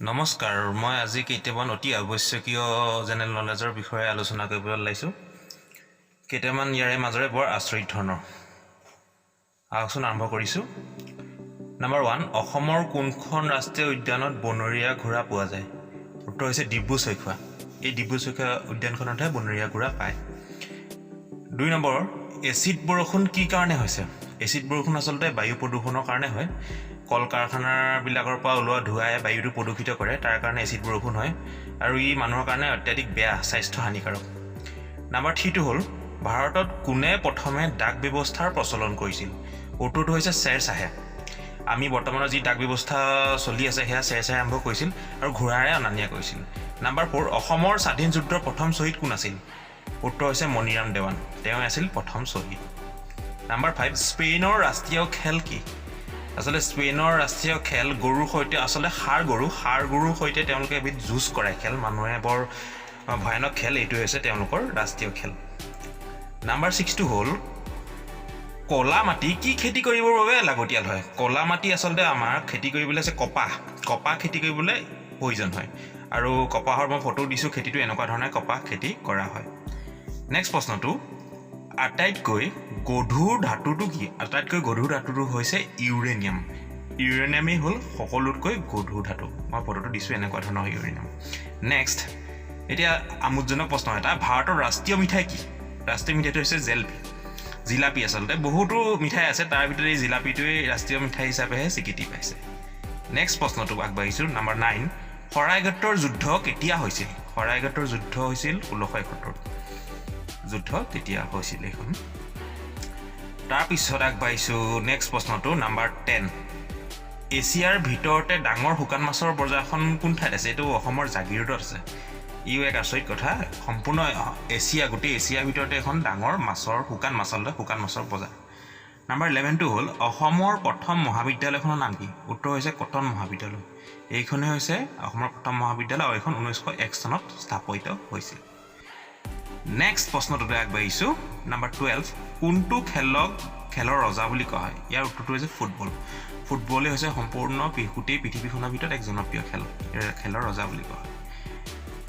নমস্কাৰ মই আজি কেইটামান অতি আৱশ্যকীয় জেনেৰেল নলেজৰ বিষয়ে আলোচনা কৰিবলৈ ওলাইছোঁ কেইটামান ইয়াৰে মাজৰে বৰ আচৰিত ধৰণৰ আহকচোন আৰম্ভ কৰিছোঁ নম্বৰ 1 অসমৰ কোনখন ৰাষ্ট্ৰীয় উদ্যানত বনৰীয়া ঘোঁৰা পোৱা যায় উত্তৰ হৈছে ডিব্ৰু-চৈখোৱা এই ডিব্ৰু-চৈখোৱা উদ্যানখনতহে বনৰীয়া ঘোঁৰা পায় 2 নম্বৰ এচিড বৰষুণ কি কাৰণে হৈছে এচিড বৰষুণ আচলতে বায়ু প্ৰদূষণৰ কাৰণে হয় কল কাৰখানাবিলাকৰ পৰা ওলোৱা ধোঁৱাই বায়ুটো প্ৰদূষিত কৰে তাৰ কাৰণে এচিড বৰষুণ হয় আৰু ই মানুহৰ কাৰণে অত্যাধিক বেয়া স্বাস্থ্য হানিকাৰক নম্বৰ 3 হ'ল ভাৰতত কোনে প্ৰথমে ডাক ব্যৱস্থাৰ প্ৰচলন কৰিছিল উত্তৰটো হৈছে শ্বেৰশ্বাহে আমি বৰ্তমানৰ যি ডাক ব্যৱস্থা চলি আছে সেয়া শ্বেৰশ্বাহে আৰম্ভ কৰিছিল আৰু ঘোঁৰাৰে অনা নিয়া কৰিছিল নম্বৰ 4 অসমৰ স্বাধীন যুদ্ধৰ প্ৰথম শ্বহীদ কোন আছিল উত্তৰ হৈছে মণিৰাম দেৱান তেওঁ আছিল প্ৰথম শ্বহীদ নম্বৰ 5 স্পেইনৰ ৰাষ্ট্ৰীয় খেল কি আসলে স্পেইনৰ ৰাষ্ট্ৰীয় খেল গৰুৰ সৈতে আসলে ষাঁড় গৰুৰ সৈতে তেওঁলোকে এবিধ যুঁজ কৰে খেল মানুহে বৰ ভয়ানক খেল এইটো হৈছে তেওঁলোকৰ ৰাষ্ট্ৰীয় খেল নম্বৰ 6 হ'ল কলা মাটি কি খেতি কৰিবৰ বাবে লাগতিয়াল হয় কলা মাটি আসলে আমাৰ খেতি কৰিবলৈ আছে কপাহ খেতি কৰিবলৈ প্ৰয়োজন হয় আৰু কপাহৰ মই ফটো দিছোঁ খেতিটো এনেকুৱা ধৰণে কপাহ খেতি কৰা হয় নেক্সট প্ৰশ্নটো আটাইতকৈ গধুৰ ধাতুটো কি আটাইতকৈ গধুৰ ধাতুটো হৈছে ইউৰেনিয়ামেই হ'ল সকলোতকৈ গধুৰ ধাতু মই ফটোটো দিছোঁ এনেকুৱা ধৰণৰ ইউৰেনিয়াম নেক্সট এতিয়া আমোদজনক প্ৰশ্ন এটা ভাৰতৰ ৰাষ্ট্ৰীয় মিঠাই কি ৰাষ্ট্ৰীয় মিঠাইটো হৈছে জিলাপি আচলতে বহুতো মিঠাই আছে তাৰ ভিতৰত এই জিলাপিটোৱেই ৰাষ্ট্ৰীয় মিঠাই হিচাপেহে স্বীকৃতি পাইছে নেক্সট প্ৰশ্নটো আগবাঢ়িছোঁ নম্বৰ 9 শৰাইঘাটৰ যুদ্ধ কেতিয়া হৈছিল শৰাইঘাটৰ যুদ্ধ হৈছিল 1671 যুদ্ধ তেতিয়া হৈছিল এখন তাৰপিছত আগবাঢ়িছোঁ নেক্সট প্ৰশ্নটো নম্বৰ 10 এছিয়াৰ ভিতৰতে ডাঙৰ শুকান মাছৰ বজাৰখন কোন ঠাইত আছে এইটো অসমৰ জাগিৰোডত আছে ইও এক আচৰিত কথা সম্পূৰ্ণ গোটেই এছিয়াৰ ভিতৰতে এখন ডাঙৰ শুকান মাছৰ বজাৰ নম্বৰ 11 হ'ল অসমৰ প্ৰথম মহাবিদ্যালয়খনৰ নাম কি উত্তৰ হৈছে কটন মহাবিদ্যালয় এইখনে হৈছে অসমৰ প্ৰথম মহাবিদ্যালয় আৰু এইখন 1901 চনত স্থাপিত হৈছিল নেক্সট প্ৰশ্নটোলৈ আগবাঢ়িছোঁ নম্বৰ 12 কোনটো খেলৰ ৰজা বুলি কোৱা হয় ইয়াৰ উত্তৰটো হৈছে ফুটবলেই হৈছে সম্পূৰ্ণ গোটেই পৃথিৱীখনৰ ভিতৰত এক জনপ্ৰিয় খেলৰ ৰজা বুলি কোৱা হয়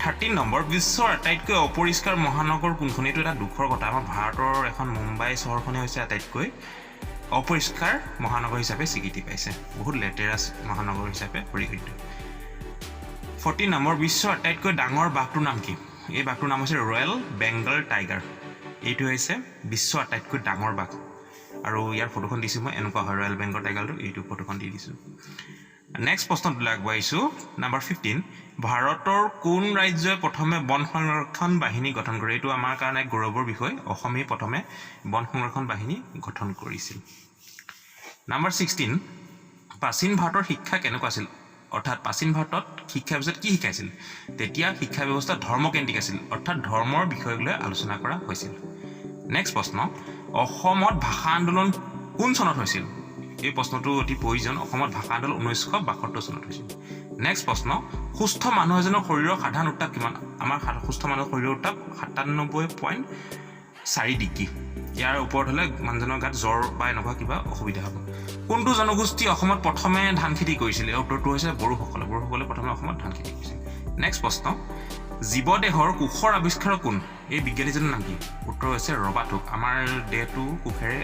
13 নম্বৰ বিশ্বৰ আটাইতকৈ অপৰিষ্কাৰ মহানগৰ কোনখন এইটো এটা দুখৰ কথা আমাৰ ভাৰতৰ এখন মুম্বাই চহৰখনে হৈছে আটাইতকৈ অপৰিষ্কাৰ মহানগৰ হিচাপে স্বীকৃতি পাইছে বহুত লেতেৰা মহানগৰ হিচাপে পৰিগণিত 14 নম্বৰ বিশ্বৰ আটাইতকৈ ডাঙৰ বাঘটোৰ নাম কি এই বাঘটোৰ নাম হৈছে ৰয়েল বেংগল টাইগাৰ এইটো হৈছে বিশ্বৰ আটাইতকৈ ডাঙৰ বাঘ আৰু ইয়াৰ ফটোখন দিছোঁ মই এনেকুৱা হয় ৰয়েল বেংগল টাইগাৰটো এইটো ফটোখন দি দিছোঁ নেক্সট প্ৰশ্নটোলৈ আগবাঢ়িছোঁ নম্বৰ 15 ভাৰতৰ কোন ৰাজ্যই প্ৰথমে বন সংৰক্ষণ বাহিনী গঠন কৰে এইটো আমাৰ কাৰণে গৌৰৱৰ বিষয় অসমেই প্ৰথমে বন সংৰক্ষণ বাহিনী গঠন কৰিছিল নম্বৰ 16 প্ৰাচীন ভাৰতৰ শিক্ষা কেনেকুৱা আছিল অৰ্থাৎ প্ৰাচীন ভাৰতত শিক্ষা ব্যৱস্থাত কি শিকাইছিল তেতিয়া শিক্ষা ব্যৱস্থা ধৰ্মকেন্দ্ৰিক আছিল অৰ্থাৎ ধৰ্মৰ বিষয়ক লৈ আলোচনা কৰা হৈছিল নেক্সট প্ৰশ্ন অসমত ভাষা আন্দোলন কোন চনত হৈছিল এই প্ৰশ্নটো অতি প্ৰয়োজন অসমত ভাষা আন্দোলন 1972 চনত হৈছিল নেক্সট প্ৰশ্ন সুস্থ মানুহ এজনৰ শৰীৰৰ সাধাৰণ উত্তাপ কিমান আমাৰ সুস্থ মানুহৰ শৰীৰৰ উত্তাপ 97.4 ডিগ্ৰী ইয়াৰ ওপৰত হ'লে মানুহজনৰ গাত জ্বৰ বা এনেকুৱা কিবা অসুবিধা হ'ব কোনটো জনগোষ্ঠী অসমত প্ৰথমে ধান খেতি কৰিছিল এই উত্তৰটো হৈছে বড়োসকলে প্ৰথমে অসমত ধান খেতি কৰিছিল নেক্সট প্ৰশ্ন জীৱদেহৰ কোষৰ আৱিষ্কাৰক কোন এই বিজ্ঞানীজনৰ নাম কি উত্তৰ হৈছে ৰবাৰ্ট হুক আমাৰ দেহটো কোষেৰে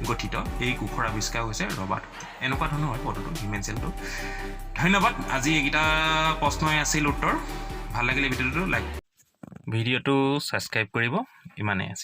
গঠিত এই কোষৰ আৱিষ্কাৰ হৈছে ৰবাৰ্ট হুক এনেকুৱা ধৰণৰ হয় পদটো হিউমেন চেলটো ধন্যবাদ আজি এইকেইটা প্ৰশ্নই আছিল উত্তৰ ভাল লাগিলে ভিডিঅ'টো ছাবস্ক্ৰাইব কৰিব ইমানেই আছে